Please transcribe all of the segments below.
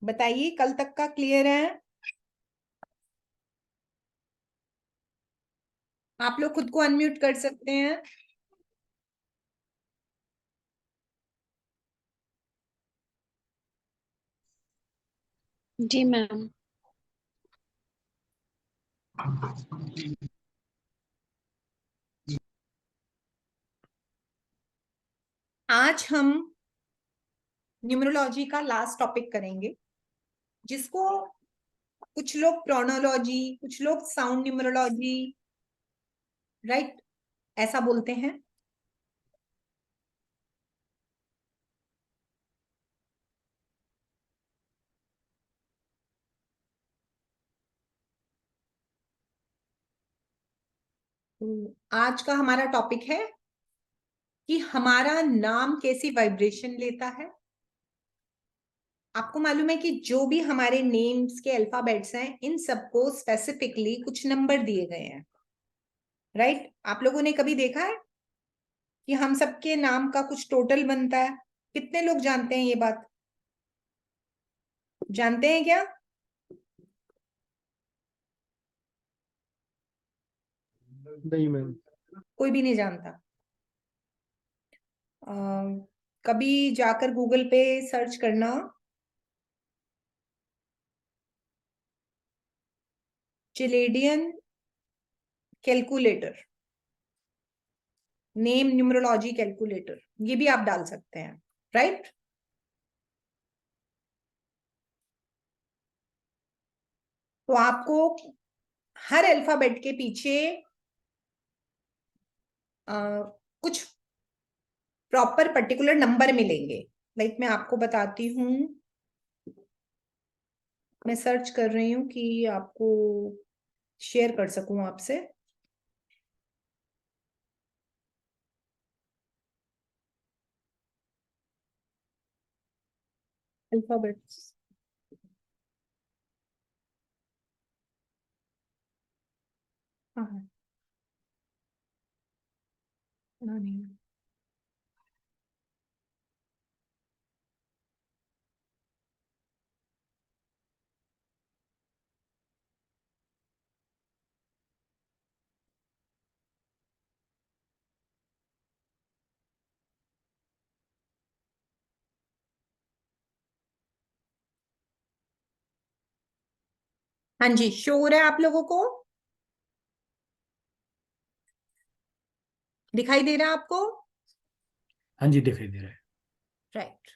बताइए, कल तक का क्लियर है? आप लोग खुद को अनम्यूट कर सकते हैं। जी मैम। आज हम न्यूमरोलॉजी का लास्ट टॉपिक करेंगे, जिसको कुछ लोग प्रोनोलॉजी, कुछ लोग साउंड न्यूमरोलॉजी, राइट, ऐसा बोलते हैं। आज का हमारा टॉपिक है कि हमारा नाम कैसी वाइब्रेशन लेता है। आपको मालूम है कि जो भी हमारे नेम्स के अल्फाबेट्स हैं, इन सबको स्पेसिफिकली कुछ नंबर दिए गए हैं, राइट। आप लोगों ने कभी देखा है कि हम सबके नाम का कुछ टोटल बनता है? कितने लोग जानते हैं ये बात? जानते हैं क्या? नहीं मैम। कोई भी नहीं जानता। कभी जाकर गूगल पे सर्च करना, चिलेडियन कैलकुलेटर, नेम न्यूमरोलॉजी कैलकुलेटर, ये भी आप डाल सकते हैं, राइट। तो आपको हर अल्फाबेट के पीछे कुछ प्रॉपर पर्टिकुलर नंबर मिलेंगे। लाइक मैं आपको बताती हूँ, मैं सर्च कर रही हूँ कि आपको शेयर कर सकूं आपसे। अल्फाबेट्स, हाँ, नहीं, हाँ जी, शो हो रहा है आप लोगों को? दिखाई दे रहा है आपको? हाँ जी, दिखाई दे रहा है। राइट,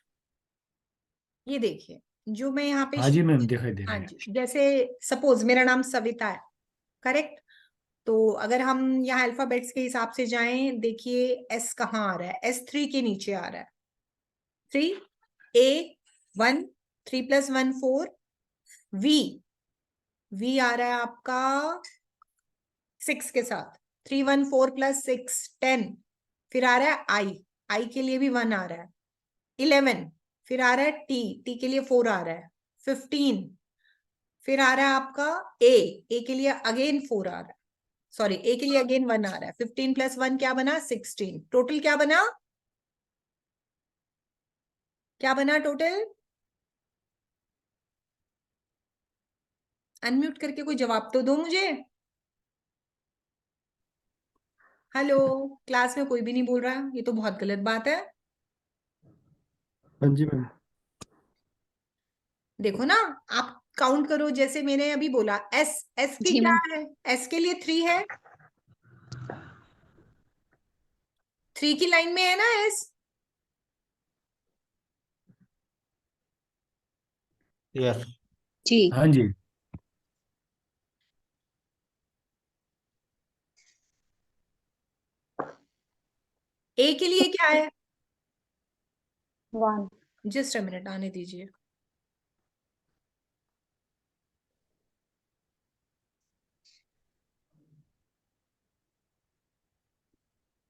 ये देखिए, जो मैं यहाँ पे हाँ जी मैम, दिखाई दे रहा हाँ है। जी, जैसे सपोज मेरा नाम सविता है, करेक्ट। तो अगर हम यहाँ अल्फाबेट्स के हिसाब से जाएं, देखिए एस कहाँ आ रहा है? S3 के नीचे आ रहा है। 3, A 1, 3 + 1 4, V, V आ रहा है आपका 6 के साथ, 3 1 4 + 6 10। फिर आ रहा है I के लिए भी 1 आ रहा है। 11, फिर आ रहा है T के लिए 4 आ रहा है। 15, फिर आ रहा है आपका A के लिए अगेन 4 आ रहा है। सॉरी, A के लिए अगेन 1 आ रहा है। 15 + 1 क्या बना? 16। टोटल क्या बना? क्या बना टोटल? अनम्यूट करके कोई जवाब तो दो मुझे। हेलो, क्लास में कोई भी नहीं बोल रहा, ये तो बहुत गलत बात है। हाँ जी मैम। देखो ना, आप काउंट करो, जैसे मैंने अभी बोला, एस, एस की जी क्या मैम। है? एस के लिए 3 है। 3 की लाइन में है ना एस? यस। जी। हाँ जी। ए के लिए क्या है? 1। जस्ट अ मिनट, आने दीजिए।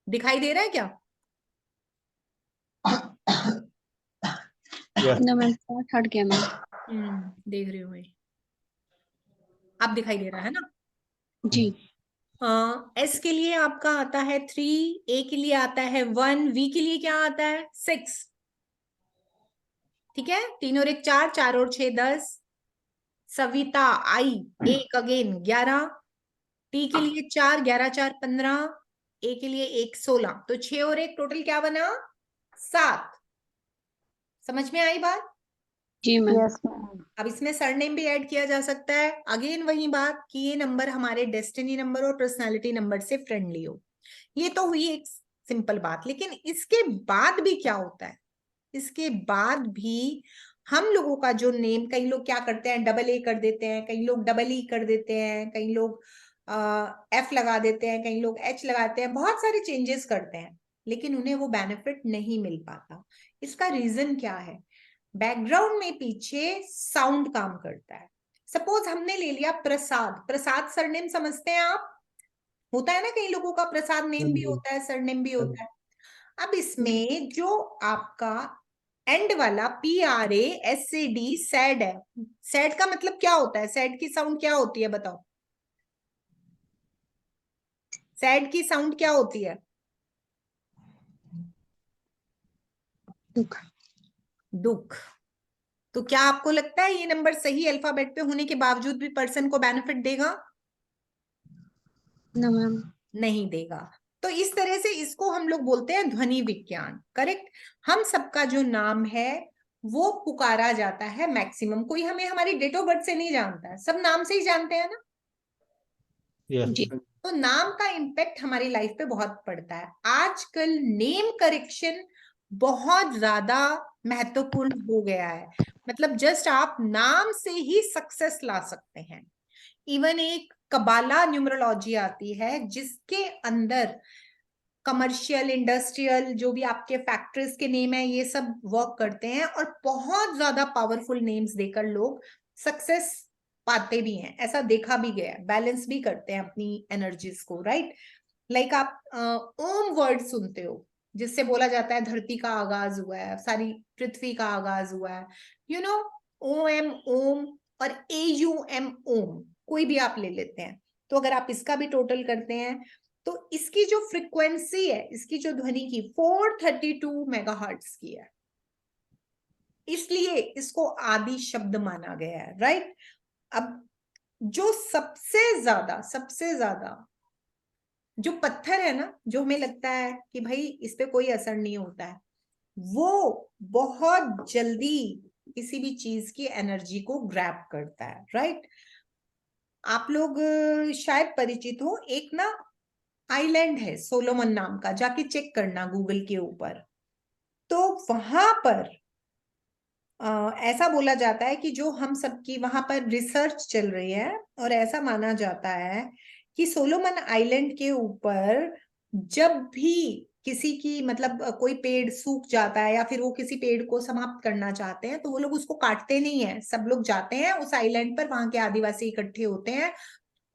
दिखाई दे रहा है क्या? यस। ना मैम, पार्ट हट गया मैम। देख रही हूँ मैं। अब दिखाई दे रहा है ना? जी। एस के लिए आपका आता है 3, ए के लिए आता है 1, वी के लिए क्या आता है? 6। ठीक है, 3 और 1 4, 4 और 6 10। सविता आई, 1 अगेन 11। टी के लिए 4, 11 4 15। ए के लिए 1 16। तो 6 और 1 टोटल क्या बना? 7। समझ में आई बात? जी मैम। Yes ma'am. अब इसमें सरनेम भी ऐड किया जा सकता है। अगेन वही बात कि ये नंबर हमारे डेस्टिनी नंबर और पर्सनालिटी नंबर से फ्रेंडली हो। ये तो हुई एक सिंपल बात, लेकिन इसके बाद भी क्या होता है? इसके बाद भी हम लोगों का जो नेम, कई लोग क्या करते हैं, डबल ए कर देते हैं, कई लोग डबल ई कर देते हैं, कई लोग एफ लगा देते हैं, कई लोग एच लगाते हैं, बहुत सारे चेंजेस करते हैं, लेकिन उन्हें वो बेनिफिट नहीं मिल पाता। इसका रीजन क्या है? बैकग्राउंड में पीछे साउंड काम करता है। सपोज हमने ले लिया प्रसाद। प्रसाद सरनेम समझते हैं आप? होता है ना, कई लोगों का प्रसाद नेम भी होता है, सरनेम भी होता है। अब इसमें जो आपका एंड वाला PRASAD सैड है, सैड का मतलब क्या होता है? सैड की साउंड क्या होती है बताओ? सैड की साउंड क्या होती है? दुख। दुख। तो क्या आपको लगता है ये नंबर सही अल्फाबेट पे होने के बावजूद भी पर्सन को बेनिफिट देगा? ना मैम। नहीं देगा। तो इस तरह से इसको हम लोग बोलते हैं ध्वनि विज्ञान। करेक्ट। हम सबका जो नाम है वो पुकारा जाता है मैक्सिमम। कोई हमें हमारी डेट ऑफ बर्थ से नहीं जानता है, सब नाम से ही जानते हैं ना। यस। जी। तो नाम का इम्पैक्ट हमारी लाइफ पे बहुत पड़ता है। आजकल नेम करेक्शन बहुत ज्यादा महत्वपूर्ण हो गया है। मतलब जस्ट आप नाम से ही सक्सेस ला सकते हैं। इवन एक कबाला न्यूमरोलॉजी आती है जिसके अंदर कमर्शियल, इंडस्ट्रियल, जो भी आपके फैक्ट्रीज के नेम है, ये सब वर्क करते हैं और बहुत ज्यादा पावरफुल नेम्स देकर लोग सक्सेस पाते भी हैं। ऐसा देखा भी गया है, बैलेंस भी करते हैं अपनी एनर्जीज को, राइट। लाइक आप ओम वर्ड सुनते हो, जिससे बोला जाता है धरती का आगाज हुआ है, सारी पृथ्वी का आगाज हुआ है, यू नो। OM ओम और AUM ओम, कोई भी आप ले लेते हैं। तो अगर आप इसका भी टोटल करते हैं तो इसकी जो फ्रिक्वेंसी है, इसकी जो ध्वनि की 432 मेगाहर्ट्ज की है, इसलिए इसको आदि शब्द माना गया है, राइट। अब जो सबसे ज्यादा जो पत्थर है ना, जो हमें लगता है कि भाई इस पे कोई असर नहीं होता है, वो बहुत जल्दी किसी भी चीज की एनर्जी को ग्रैब करता है, राइट। आप लोग शायद परिचित हो, एक ना आइलैंड है सोलोमन नाम का, जाके चेक करना गूगल के ऊपर। तो वहां पर ऐसा बोला जाता है कि जो हम सबकी वहां पर रिसर्च चल रही है, और ऐसा माना जाता है कि सोलोमन आइलैंड के ऊपर जब भी किसी की मतलब कोई पेड़ सूख जाता है या फिर वो किसी पेड़ को समाप्त करना चाहते हैं, तो वो लोग उसको काटते नहीं है। सब लोग जाते हैं उस आइलैंड पर, वहां के आदिवासी इकट्ठे होते हैं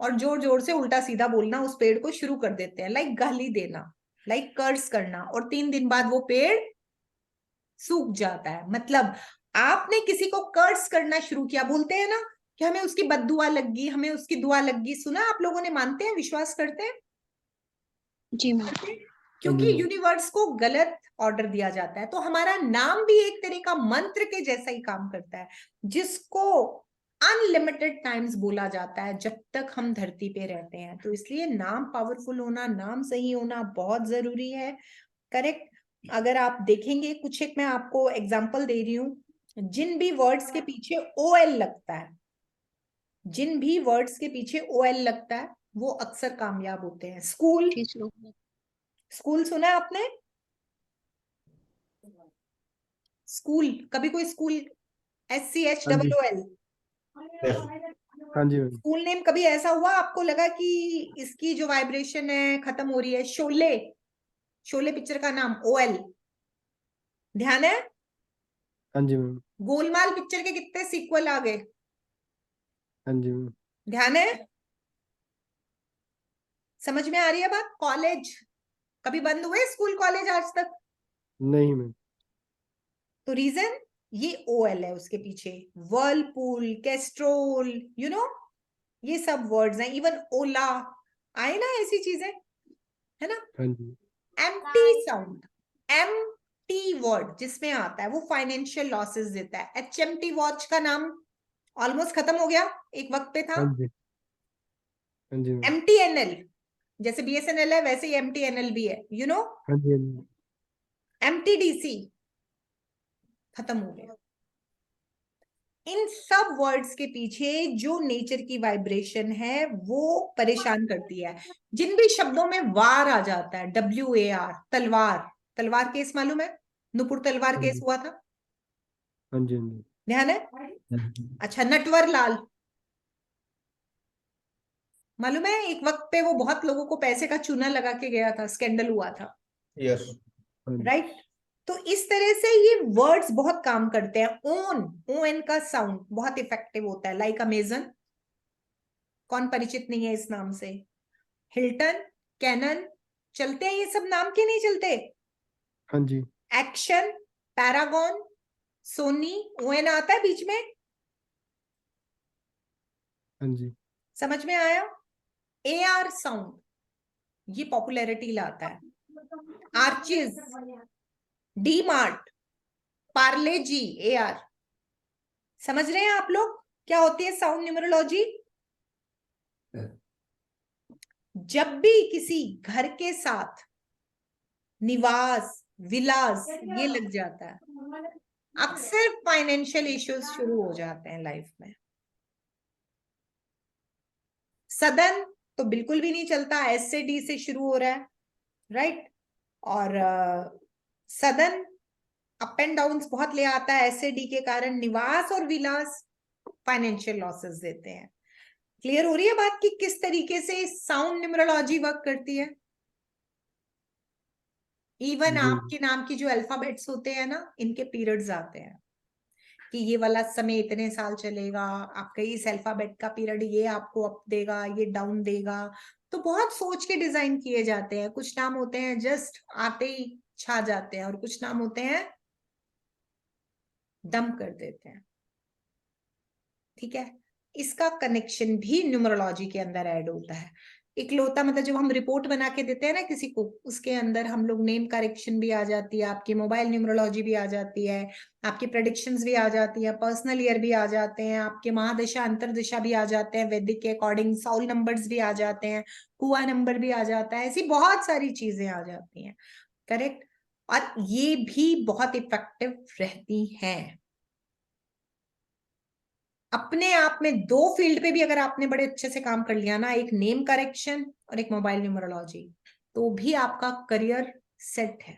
और जोर जोर से उल्टा सीधा बोलना उस पेड़ को शुरू कर देते हैं, लाइक गाली देना, लाइक कर्स करना, और 3 दिन बाद वो पेड़ सूख जाता है। मतलब आपने किसी को कर्स करना शुरू किया, बोलते हैं ना कि हमें उसकी बद्दुआ लग गई, हमें उसकी दुआ लग गई। सुना आप लोगों ने? मानते हैं, विश्वास करते हैं? जी मैम। क्योंकि यूनिवर्स को गलत ऑर्डर दिया जाता है। तो हमारा नाम भी एक तरह का मंत्र के जैसा ही काम करता है, जिसको अनलिमिटेड टाइम्स बोला जाता है जब तक हम धरती पे रहते हैं। तो इसलिए नाम पावरफुल होना, नाम सही होना बहुत जरूरी है। करेक्ट। अगर आप देखेंगे कुछ, एक मैं आपको एग्जांपल दे रही हूँ, जिन भी वर्ड्स के पीछे OL लगता है, जिन भी वर्ड्स के पीछे OL लगता है, वो अक्सर कामयाब होते हैं। स्कूल, ठीक लोग। स्कूल सुना है आपने? स्कूल, कभी कोई स्कूल हाँ जी। SCHOOL? यस। हाँ जी मैम। स्कूल नेम कभी ऐसा हुआ आपको लगा कि इसकी जो वाइब्रेशन है खत्म हो रही है? शोले, शोले पिक्चर का नाम OL, ध्यान है? हाँ जी मैम। गोलमाल पिक्चर के कितने सीक्वल आ गए, हाँ जी मैम। ध्यान है? समझ में आ रही है बात? कॉलेज, कभी बंद हुए स्कूल कॉलेज आज तक? नहीं मैम। तो रीजन ये OL है उसके पीछे। वर्लपूल, कैस्ट्रोल, यू नो, ये सब वर्ड्स हैं। इवन ओला आए ना, ऐसी चीजें है ना। हाँ जी। Empty sound, M T word जिसमें आता है वो फाइनेंशियल लॉसेस देता है। HMT वॉच का नाम ऑलमोस्ट खत्म हो गया, एक वक्त पे था। हाँ जी, हाँ जी मैम। MTNL जैसे BSNL है वैसे ही MTNL भी है, यू नो। हाँ जी, हाँ जी। MTDC खत्म हो गया। इन सब वर्ड्स के पीछे जो नेचर की वाइब्रेशन है वो परेशान करती है। जिन भी शब्दों में वार आ जाता है, WAR, तलवार, तलवार केस मालूम है, नुपुर तलवार हाँ केस जी, हुआ था, हाँ जी, हाँ जी। ध्यान है। अच्छा, नटवर लाल मालूम है, एक वक्त पे वो बहुत लोगों को पैसे का चूना लगा के गया था, स्कैंडल हुआ था, यस। हाँ जी, राइट। तो इस तरह से ये वर्ड्स बहुत काम करते हैं। ON का साउंड बहुत इफेक्टिव होता है, लाइक अमेजन, कौन परिचित नहीं है इस नाम से। हिल्टन, कैनन, चलते हैं ये सब नाम के नहीं चलते। हाँ जी, एक्शन, पैरागॉन, सोनी, ON आता है बीच में, हाँ जी, समझ में आया। AR साउंड ये पॉपुलैरिटी लाता है। आर्चिज, डी मार्ट, पार्ले जी, AR। समझ रहे हैं आप लोग क्या होती है साउंड न्यूमरोलॉजी। जब भी किसी घर के साथ निवास, विलास ये लग जाता है, अक्सर फाइनेंशियल इश्यूज शुरू हो जाते हैं लाइफ में। सदन तो बिल्कुल भी नहीं चलता, S से D से शुरू हो रहा है, राइट। और सदन अप एंड डाउन बहुत ले आता है, S से D के कारण। निवास और विलास फाइनेंशियल लॉसेस देते हैं। क्लियर हो रही है बात कि किस तरीके से साउंड न्यूमरोलॉजी वर्क करती है। इवन जी, आपके नाम की जो अल्फाबेट्स होते हैं ना, इनके पीरियड्स आते हैं कि ये वाला समय इतने साल चलेगा, आपका इस अल्फाबेट का पीरियड ये आपको अप देगा, ये डाउन देगा। तो बहुत सोच के डिजाइन किए जाते हैं। कुछ नाम होते हैं जस्ट आते ही छा जाते हैं, और कुछ नाम होते हैं दम कर देते हैं, ठीक है। इसका कनेक्शन भी न्यूमरोलॉजी के अंदर ऐड होता है। इकलौता मतलब जब हम रिपोर्ट बना के देते हैं ना किसी को, उसके अंदर हम लोग नेम करेक्शन भी आ जाती है, आपकी मोबाइल न्यूमरोलॉजी भी आ जाती है, आपकी प्रेडिक्शंस भी आ जाती है, पर्सनल ईयर भी आ जाते हैं, आपके महादशा अंतरदशा भी आ जाते हैं, वैदिक के अकॉर्डिंग साउल नंबर्स भी आ जाते हैं, कुआ नंबर भी आ जाता है, ऐसी बहुत सारी चीजें आ जाती हैं, करेक्ट। और ये भी बहुत इफेक्टिव रहती हैं। अपने आप में दो फील्ड पे भी अगर आपने बड़े अच्छे से काम कर लिया ना, एक नेम करेक्शन और एक मोबाइल न्यूमरोलॉजी, तो भी आपका करियर सेट है,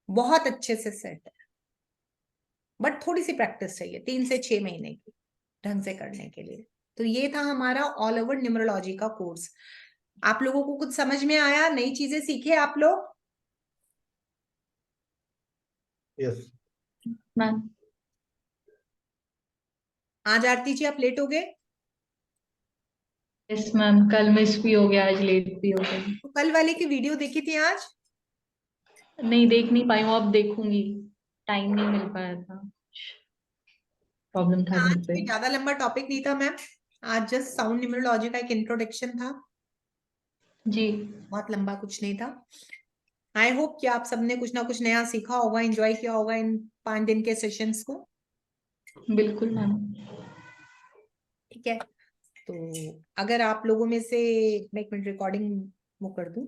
बहुत अच्छे से सेट है। बट थोड़ी सी प्रैक्टिस चाहिए, 3 से 6 महीने की ढंग से करने के लिए। तो ये था हमारा ऑल ओवर न्यूमरोलॉजी का कोर्स। आप लोगों को कुछ समझ में आया, नई चीजें सीखे आप लोग। Yes ma'am. आज आरती जी आप लेट हो गए, यस मैम, कल मिस भी हो गया, आज लेट भी हो गई। तो कल वाले की वीडियो देखी थी आज। नहीं देख नहीं पाई हूँ, अब देखूंगी, टाइम नहीं मिल पाया था, प्रॉब्लम था घर आज पे। कोई ज्यादा लंबा टॉपिक नहीं था मैम, आज जस्ट साउंड न्यूमरोलॉजी का एक इंट्रोडक्शन था, जी बहुत लंबा कुछ नहीं था। आई होप कि आप सबने कुछ ना कुछ नया सीखा होगा, एंजॉय किया होगा इन 5 दिन के सेशंस को, बिल्कुल मैम। ठीक है। तो अगर आप लोगों में से, मैं एक मिनट रिकॉर्डिंग वो कर दूं।